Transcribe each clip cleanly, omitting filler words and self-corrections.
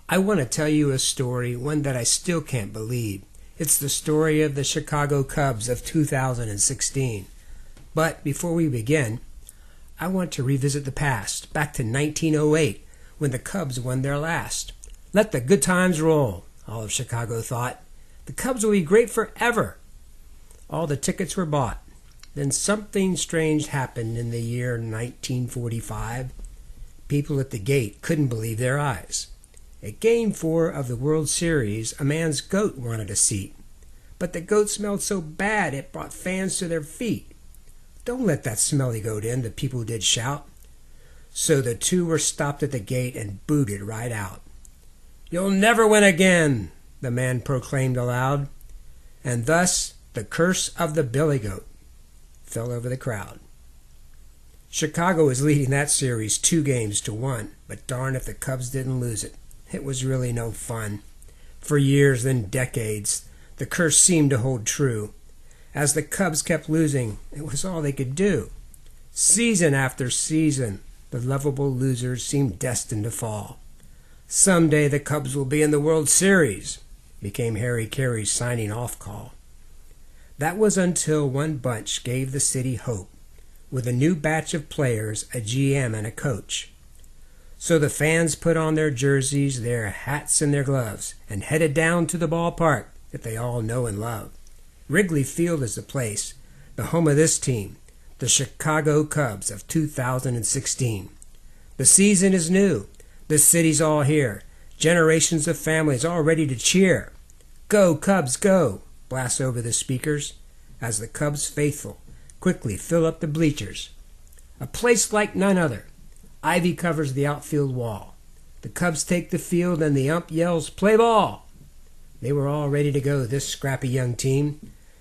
I want to tell you a story, one that I still can't believe. It's the story of the Chicago Cubs of 2016. But before we begin, I want to revisit the past, back to 1908, when the Cubs won their last. Let the good times roll, all of Chicago thought. The Cubs will be great forever. All the tickets were bought. Then something strange happened in the year 1945. People at the gate couldn't believe their eyes. At Game 4 of the World Series, a man's goat wanted a seat. But the goat smelled so bad it brought fans to their feet. "Don't let that smelly goat in," the people did shout. So the two were stopped at the gate and booted right out. "You'll never win again," the man proclaimed aloud. And thus the curse of the billy goat fell over the crowd. Chicago was leading that series 2-1, but darn if the Cubs didn't lose it. It was really no fun. For years, then decades, the curse seemed to hold true. As the Cubs kept losing, it was all they could do. Season after season, the lovable losers seemed destined to fall. "Someday the Cubs will be in the World Series," became Harry Caray's signing-off call. That was until one bunch gave the city hope, with a new batch of players, a GM and a coach. So the fans put on their jerseys, their hats and their gloves, and headed down to the ballpark that they all know and love. Wrigley Field is the place, the home of this team, the Chicago Cubs of 2016. The season is new. The city's all here. Generations of families all ready to cheer. "Go, Cubs, go!" blasts over the speakers as the Cubs faithful quickly fill up the bleachers. A place like none other. Ivy covers the outfield wall. The Cubs take the field and the ump yells, "Play ball!" They were all ready to go, this scrappy young team,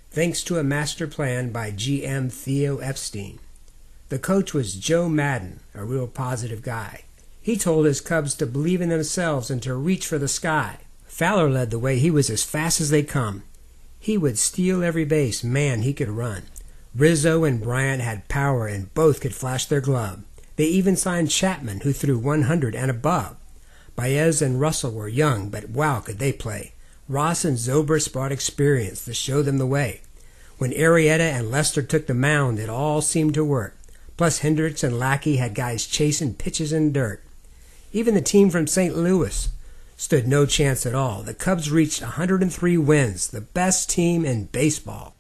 thanks to a master plan by GM Theo Epstein. The coach was Joe Madden, a real positive guy. He told his Cubs to believe in themselves and to reach for the sky. Fowler led the way. He was as fast as they come. He would steal every base. Man, he could run. Rizzo and Bryant had power and both could flash their glove. They even signed Chapman, who threw 100 and above. Baez and Russell were young, but wow, could they play. Ross and Zobrist brought experience to show them the way. When Arrieta and Lester took the mound, it all seemed to work. Plus Hendricks and Lackey had guys chasing pitches in dirt. Even the team from St. Louis stood no chance at all. The Cubs reached 103 wins, the best team in baseball.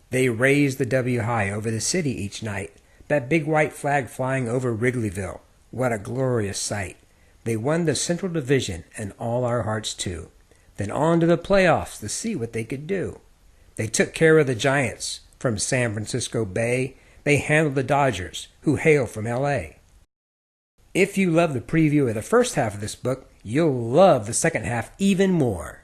They raised the W high over the city each night, that big white flag flying over Wrigleyville. What a glorious sight. They won the Central Division and all our hearts too. Then on to the playoffs to see what they could do. They took care of the Giants from San Francisco Bay. They handled the Dodgers, who hail from LA. If you love the preview of the first half of this book, you'll love the second half even more.